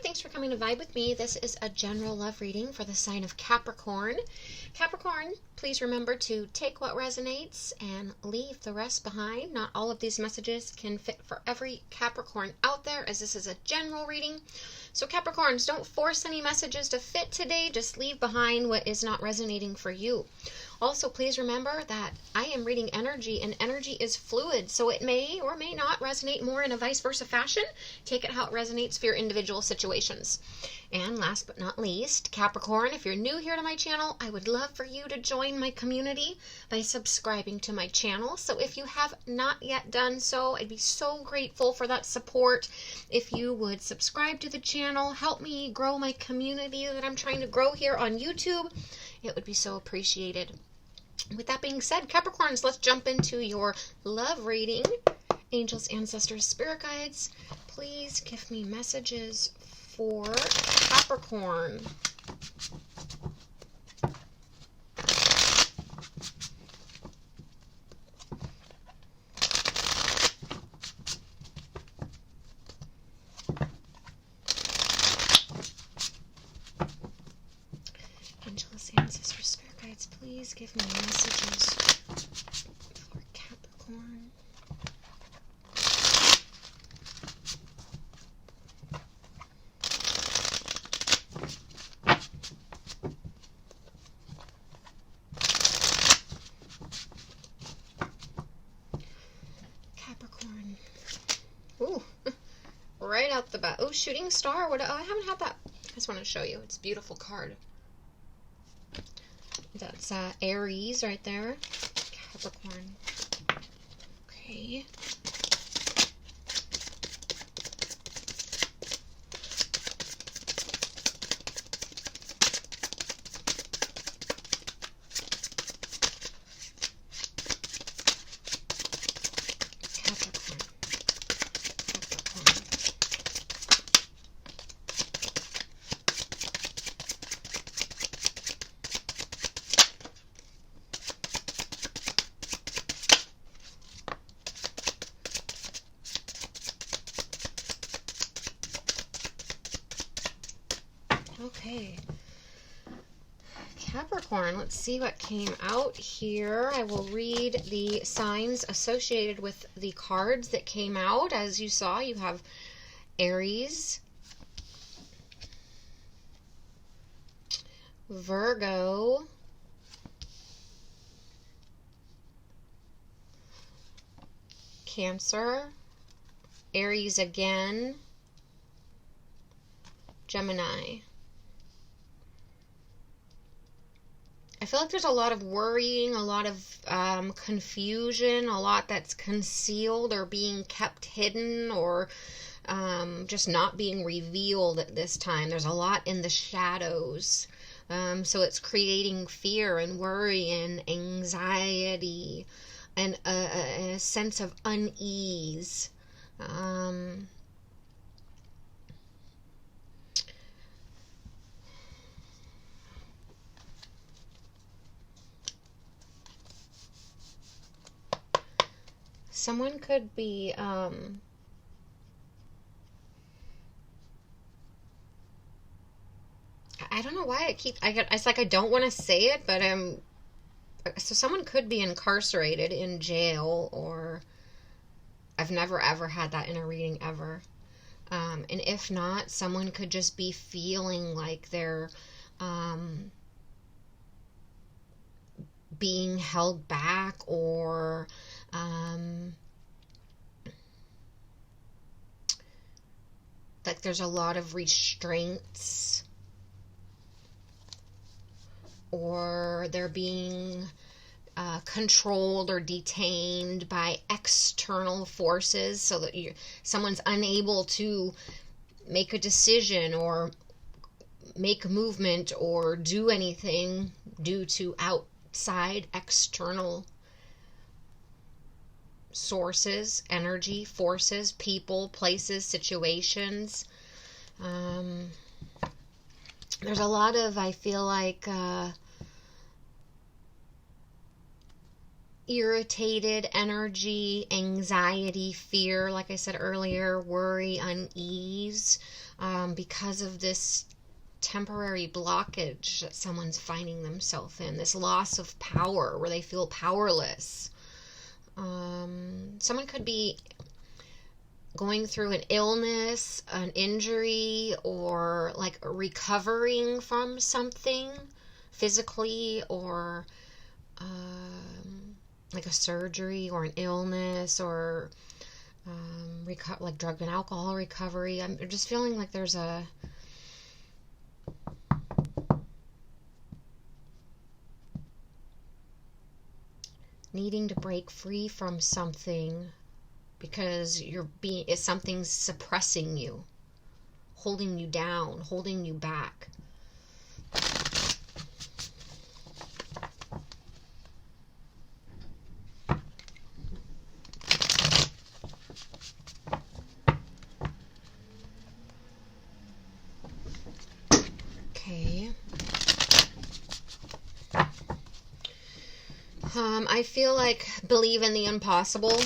thanks for coming to vibe with me. This is a general love reading for the sign of Capricorn. Capricorn, please remember to take what resonates and leave the rest behind. Not all of these messages can fit for every Capricorn out there, as this is a general reading. So Capricorns, don't force any messages to fit today. Just leave behind what is not resonating for you. Also, please remember that I am reading energy, and energy is fluid, so it may or may not resonate more in a vice versa fashion. Take it how it resonates for your individual situations. And last but not least, Capricorn, if you're new here to my channel, I would love for you to join my community by subscribing to my channel. So if you have not yet done so, I'd be so grateful for that support. If you would subscribe to the channel, help me grow my community that I'm trying to grow here on YouTube, it would be so appreciated. With that being said, Capricorns, let's jump into your love reading. Angels, ancestors, spirit guides, please give me messages for Capricorn. Angels, ancestors, spirit guides, please give me messages for Capricorn. Capricorn. Ooh, right out the bat. Oh, shooting star. What? Oh, I haven't had that. I just want to show you. It's a beautiful card. That's Aries right there. Capricorn. Okay. Okay, Capricorn, let's see what came out here. I will read the signs associated with the cards that came out. As you saw, you have Aries, Virgo, Cancer, Aries again, Gemini. I feel like there's a lot of worrying, a lot of confusion, a lot that's concealed or being kept hidden, or just not being revealed at this time. There's a lot in the shadows. So it's creating fear and worry and anxiety and a sense of unease. Someone could be, I don't know why it's like I don't want to say it, but so someone could be incarcerated in jail, or I've never ever had that in a reading ever. And if not, someone could just be feeling like they're, being held back, or like there's a lot of restraints, or they're being controlled or detained by external forces, so that someone's unable to make a decision or make a movement or do anything due to outside external sources, energy, forces, people, places, situations. There's a lot of, I feel like, irritated energy, anxiety, fear, like I said earlier, worry, unease, because of this temporary blockage that someone's finding themselves in, this loss of power where they feel powerless. Someone could be going through an illness, an injury, or like recovering from something physically, or like a surgery or an illness, or like drug and alcohol recovery. I'm just feeling like there's a needing to break free from something because something's suppressing you, holding you down, holding you back. Okay. I feel like believe in the impossible.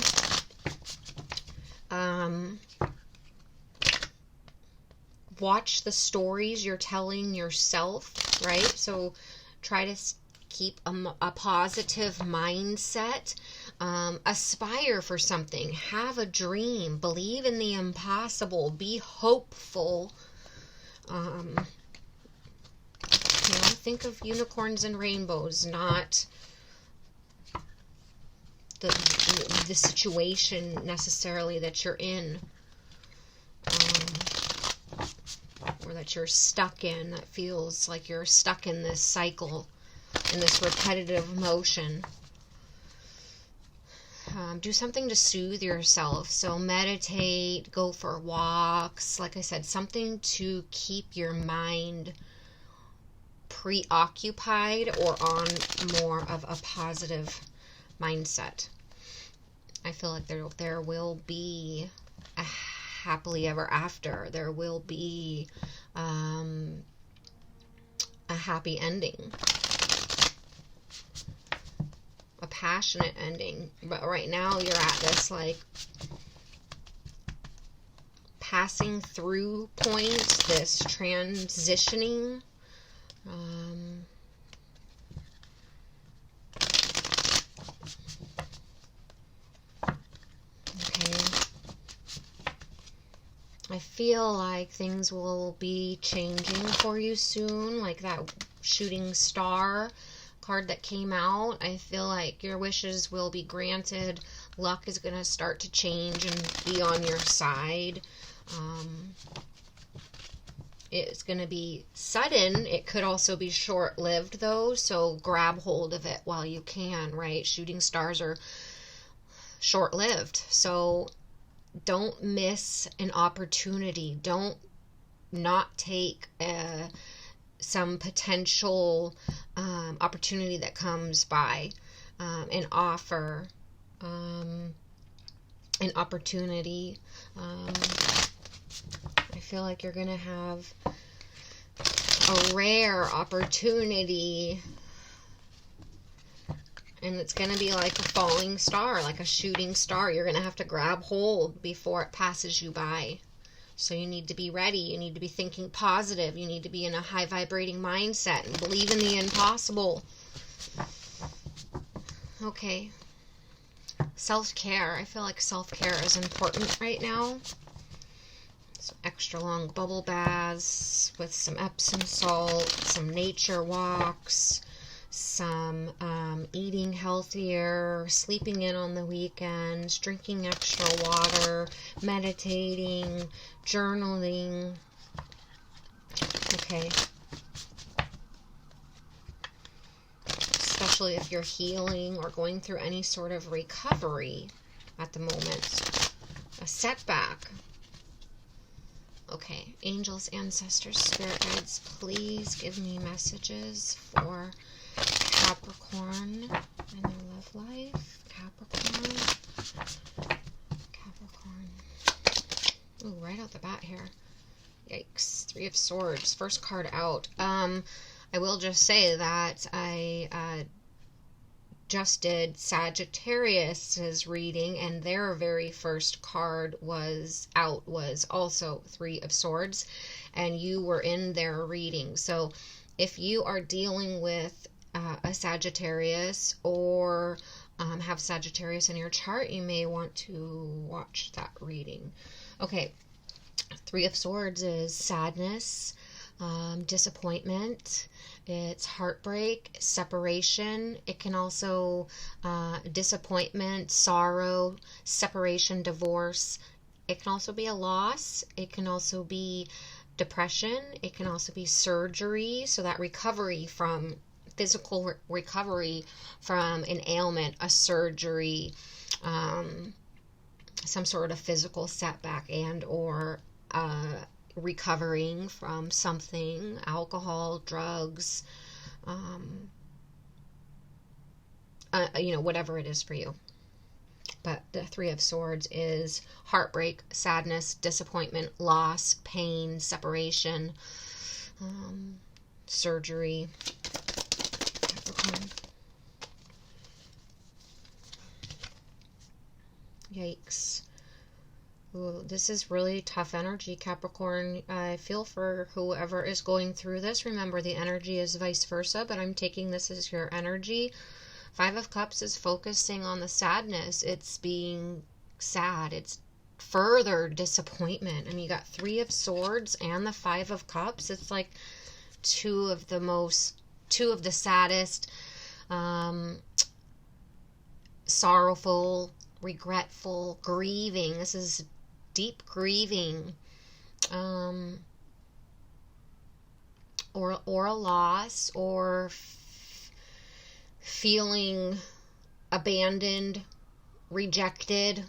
Watch the stories you're telling yourself, right? So try to keep a positive mindset. Aspire for something. Have a dream. Believe in the impossible. Be hopeful. Think of unicorns and rainbows, not the situation necessarily that you're in, or that you're stuck in, that feels like you're stuck in this cycle, in this repetitive motion. Do something to soothe yourself. So meditate, go for walks, like I said, something to keep your mind preoccupied or on more of a positive mindset. I feel like there will be a happily ever after. There will be a happy ending, a passionate ending. But right now you're at this like passing through point, this transitioning. I feel like things will be changing for you soon, like that shooting star card that came out. I feel like your wishes will be granted. Luck is going to start to change and be on your side. It's going to be sudden. It could also be short-lived, though, so grab hold of it while you can, right? Shooting stars are short-lived, so don't miss an opportunity. Don't not take some potential opportunity that comes by, an offer, an opportunity. I feel like you're going to have a rare opportunity, and it's going to be like a falling star, like a shooting star. You're going to have to grab hold before it passes you by. So you need to be ready. You need to be thinking positive. You need to be in a high vibrating mindset and believe in the impossible. Okay. Self-care. I feel like self-care is important right now. Some extra long bubble baths with some Epsom salt, some nature walks, some eating healthier, sleeping in on the weekends, drinking extra water, meditating, journaling. Okay. Especially if you're healing or going through any sort of recovery at the moment. A setback. Okay, angels, ancestors, spirit guides, please give me messages for Capricorn in their love life. Capricorn. Ooh, right out the bat here. Yikes. 3 of Swords. First card out. I will just say that I just did Sagittarius's reading, and their very first card was also Three of Swords, and you were in their reading. So if you are dealing with a Sagittarius, or have Sagittarius in your chart, you may want to watch that reading. Okay, Three of Swords is sadness, disappointment, it's heartbreak, separation. It can also disappointment, sorrow, separation, divorce. It can also be a loss. It can also be depression. It can also be surgery. So that recovery from physical recovery from an ailment, a surgery, some sort of physical setback, and or recovering from something, alcohol, drugs, whatever it is for you. But the Three of Swords is heartbreak, sadness, disappointment, loss, pain, separation, surgery. Yikes. Ooh, this is really tough energy, Capricorn. I feel for whoever is going through this. Remember, the energy is vice versa, but I'm taking this as your energy. Five of Cups is focusing on the sadness. It's being sad. It's further disappointment. I mean, you got Three of Swords and the Five of Cups. It's like two of the saddest, sorrowful, regretful, grieving. This is deep grieving, or a loss, or feeling abandoned, rejected.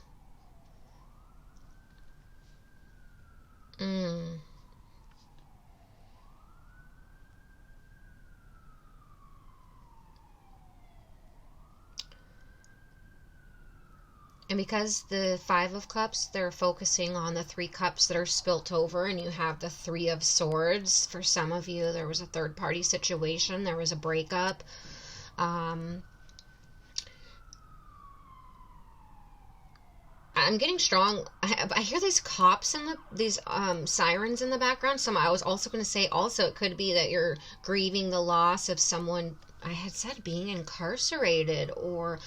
And because the Five of Cups, they're focusing on the Three Cups that are spilt over, and you have the Three of Swords. For some of you, there was a third-party situation. There was a breakup. I'm getting strong. I hear these cops and these sirens in the background. I was also going to say, also, it could be that you're grieving the loss of someone, I had said, being incarcerated, or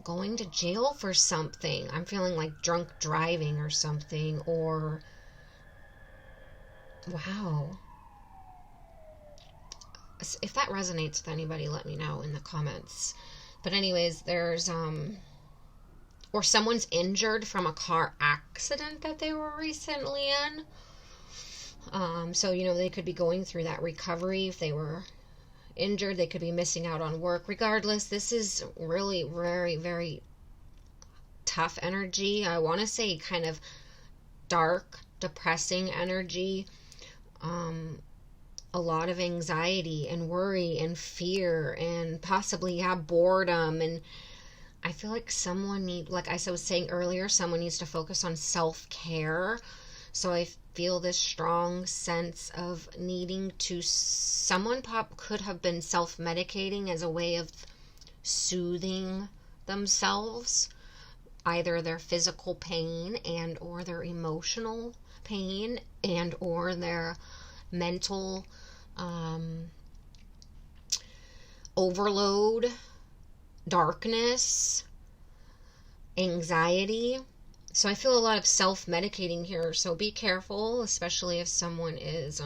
going to jail for something. I'm feeling like drunk driving or something, or wow. If that resonates with anybody, let me know in the comments. But anyways, there's or someone's injured from a car accident that they were recently in. So they could be going through that recovery. If they were injured, they could be missing out on work. Regardless, this is really very, very tough energy. I want to say kind of dark, depressing energy. A lot of anxiety and worry and fear, and possibly boredom. And I feel like like I was saying earlier, someone needs to focus on self-care. So I feel this strong sense of needing to, someone could have been self-medicating as a way of soothing themselves, either their physical pain and or their emotional pain and or their mental overload, darkness, anxiety. So I feel a lot of self-medicating here, so be careful, especially if someone is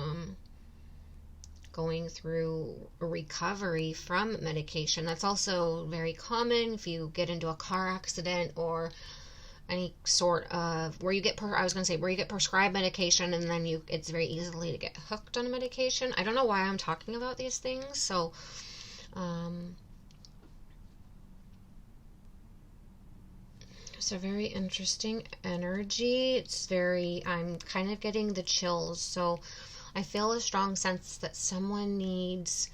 going through a recovery from medication. That's also very common if you get into a car accident or any sort of where you get prescribed medication, and then it's very easily to get hooked on medication. I don't know why I'm talking about these things, so it's a very interesting energy. I'm kind of getting the chills, so I feel a strong sense that someone needs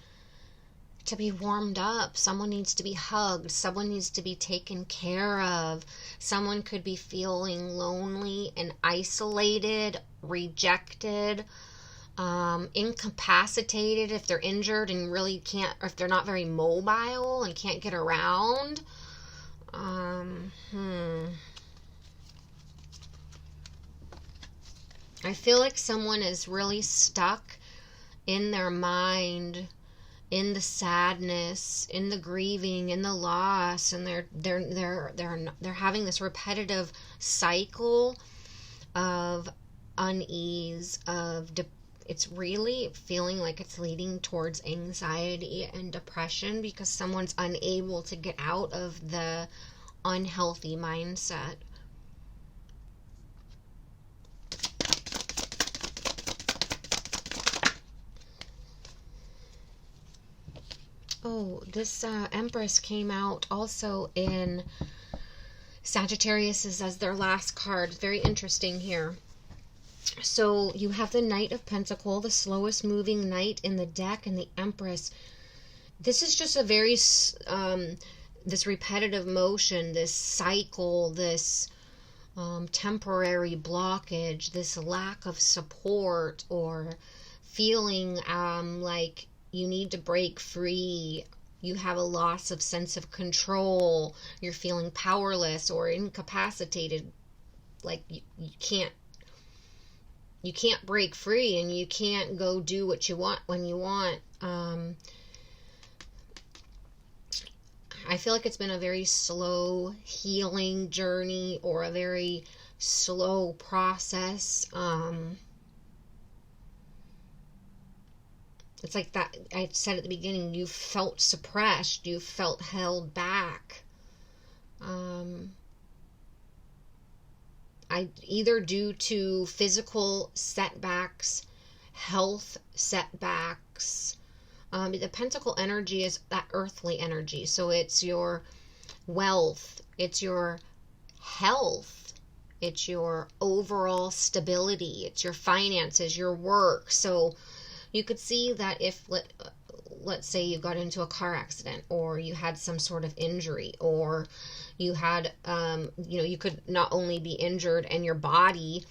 to be warmed up, someone needs to be hugged, someone needs to be taken care of. Someone could be feeling lonely and isolated, rejected, incapacitated if they're injured and really can't, or if they're not very mobile and can't get around. I feel like someone is really stuck in their mind, in the sadness, in the grieving, in the loss, and they're having this repetitive cycle of unease, it's really feeling like it's leading towards anxiety and depression because someone's unable to get out of the unhealthy mindset. Oh, this Empress came out also in Sagittarius as their last card. Very interesting here. So you have the Knight of Pentacles, the slowest moving knight in the deck, and the Empress. This is just a very, this repetitive motion, this cycle, this temporary blockage, this lack of support, or feeling like you need to break free. You have a loss of sense of control. You're feeling powerless or incapacitated. Like you can't break free and you can't go do what you want when you want. I feel like it's been a very slow healing journey or a very slow process. It's like that I said at the beginning, you felt suppressed, you felt held back. Either due to physical setbacks, health setbacks. The Pentacle energy is that earthly energy. So it's your wealth, it's your health, it's your overall stability, it's your finances, your work. So you could see that if, let's say you got into a car accident, or you had some sort of injury, or you had, you could not only be injured and your body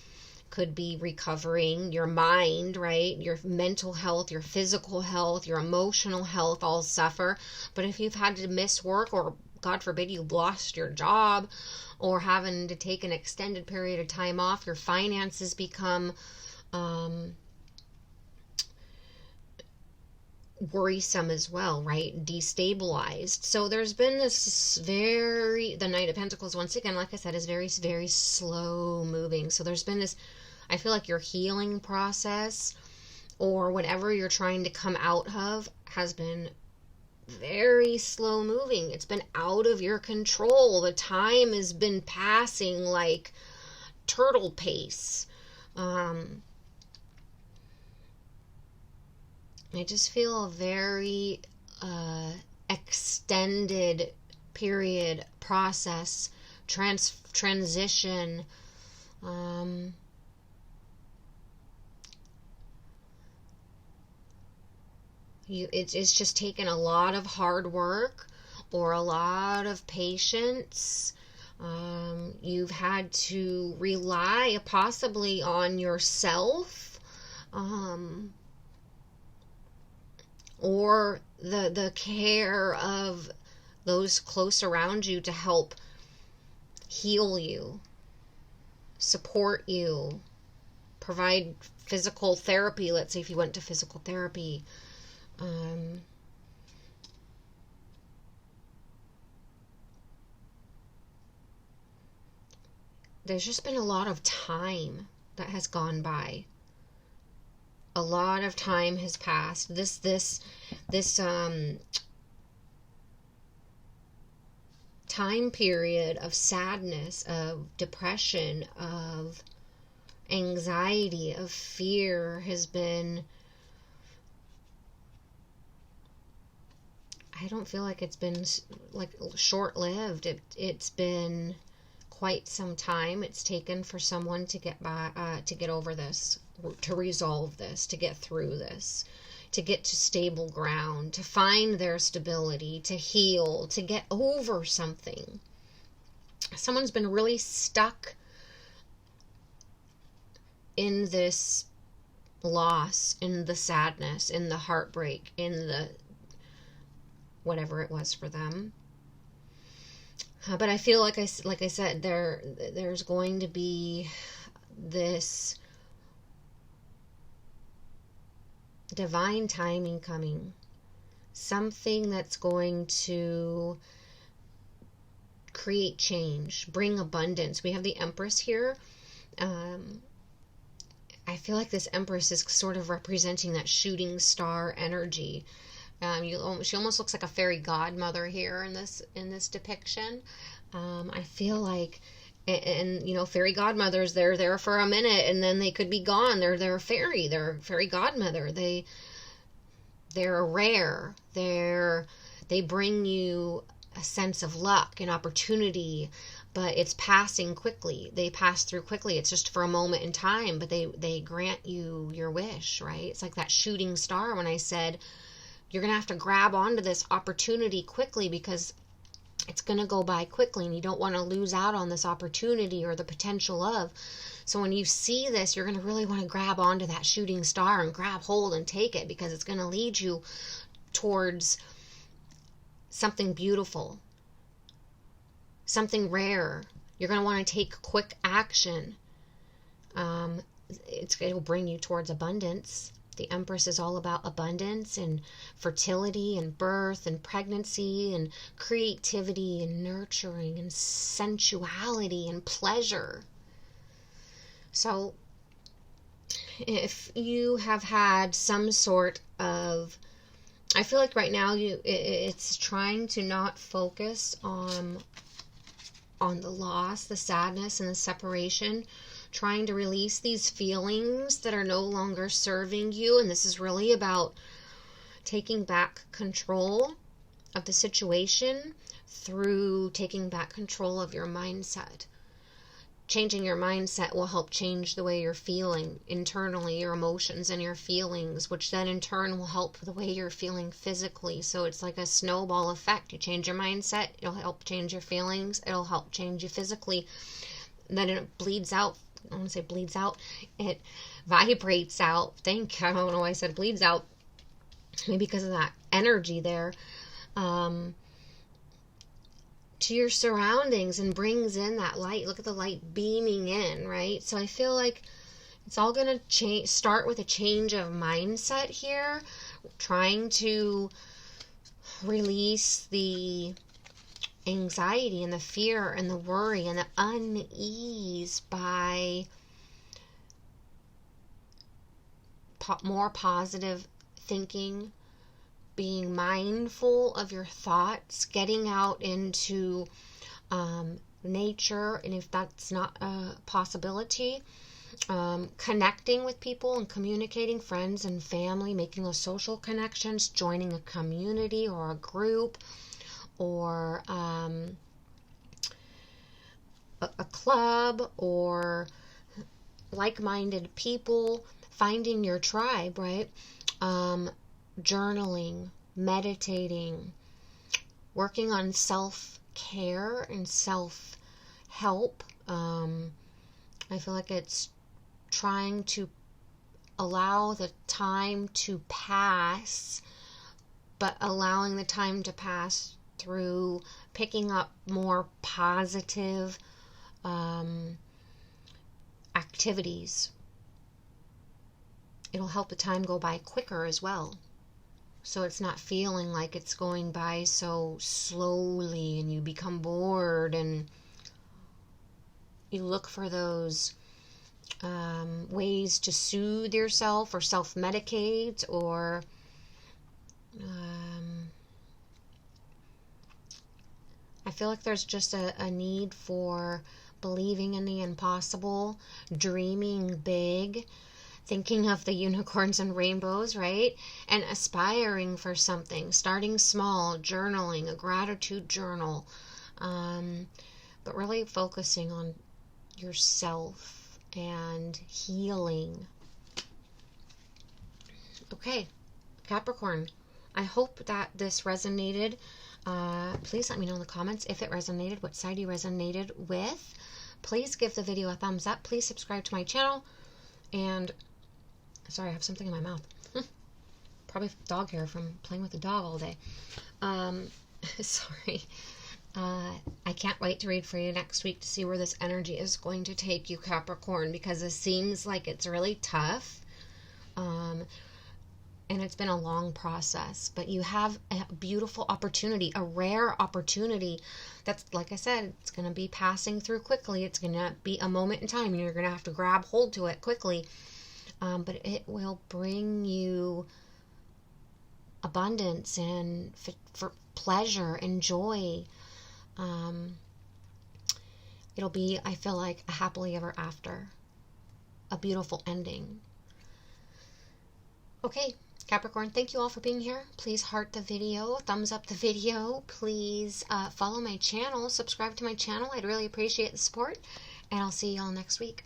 could be recovering, your mind, right? Your mental health, your physical health, your emotional health all suffer. But if you've had to miss work, or God forbid you've lost your job, or having to take an extended period of time off, your finances become worrisome as well, right? Destabilized. So there's been this the Knight of Pentacles, once again, like I said, is very, very slow moving. So there's been this, I feel like your healing process or whatever you're trying to come out of has been very slow moving. It's been out of your control. The time has been passing like turtle pace. I just feel a very extended period, process, transition. It's just taken a lot of hard work or a lot of patience. You've had to rely possibly on yourself. Or the care of those close around you to help heal you, support you, provide physical therapy. Let's say if you went to physical therapy. There's just been a lot of time that has gone by. A lot of time has passed. This time period of sadness, of depression, of anxiety, of fear has been, I don't feel like it's been like short-lived. It's been quite some time it's taken for someone to get by, to get over this, to resolve this, to get through this, to get to stable ground, to find their stability, to heal, to get over something. Someone's been really stuck in this loss, in the sadness, in the heartbreak, in the whatever it was for them. But I feel like I said, there's going to be this divine timing coming. Something that's going to create change, bring abundance. We have the Empress here. I feel like this Empress is sort of representing that shooting star energy. She almost looks like a fairy godmother here in this depiction. I feel like, and you know, fairy godmothers, they're there for a minute and then they could be gone. They're a fairy. They're a fairy godmother. They're rare. They bring you a sense of luck and opportunity, but it's passing quickly. They pass through quickly. It's just for a moment in time, but they grant you your wish, right? It's like that shooting star when I said you're going to have to grab onto this opportunity quickly because it's going to go by quickly and you don't want to lose out on this opportunity or the potential of. So when you see this, you're going to really want to grab onto that shooting star and grab hold and take it, because it's going to lead you towards something beautiful, something rare. You're going to want to take quick action. It'll bring you towards abundance. The Empress is all about abundance and fertility and birth and pregnancy and creativity and nurturing and sensuality and pleasure. So if you have had some sort of, I feel like right now it's trying to not focus on the loss, the sadness, and the separation, trying to release these feelings that are no longer serving you. And this is really about taking back control of the situation through taking back control of your mindset. Changing your mindset will help change the way you're feeling internally, your emotions and your feelings, which then in turn will help the way you're feeling physically. So it's like a snowball effect. You change your mindset, it'll help change your feelings, it'll help change you physically. Then it bleeds out. I don't want to say bleeds out. It vibrates out. I don't know why I said bleeds out. Maybe because of that energy there. To your surroundings and brings in that light. Look at the light beaming in, right? So I feel like it's all going to start with a change of mindset here, trying to release the anxiety and the fear and the worry and the unease by more positive thinking, being mindful of your thoughts, getting out into nature, and if that's not a possibility, connecting with people and communicating, friends and family, making those social connections, joining a community or a group or a club or like-minded people, finding your tribe, right? Journaling, meditating, working on self-care and self-help. I feel like it's trying to allow the time to pass, but allowing the time to pass through picking up more positive activities. It'll help the time go by quicker as well. So it's not feeling like it's going by so slowly and you become bored and you look for those ways to soothe yourself or self-medicate or I feel like there's just a need for believing in the impossible, dreaming big, thinking of the unicorns and rainbows, right? And aspiring for something, starting small, journaling, a gratitude journal, but really focusing on yourself and healing. Okay, Capricorn, I hope that this resonated. Please let me know in the comments if it resonated, what side you resonated with. Please give the video a thumbs up. Please subscribe to my channel. And Sorry, I have something in my mouth. Probably dog hair from playing with the dog all day. Sorry. I can't wait to read for you next week to see where this energy is going to take you, Capricorn, because it seems like it's really tough. And it's been a long process, but you have a beautiful opportunity, a rare opportunity that's, like I said, it's going to be passing through quickly. It's going to be a moment in time, and you're going to have to grab hold to it quickly. But it will bring you abundance and for pleasure and joy. It'll be, I feel like, a happily ever after, a beautiful ending. Okay, Capricorn, thank you all for being here. Please heart the video, thumbs up the video. Please follow my channel, subscribe to my channel. I'd really appreciate the support, and I'll see y'all next week.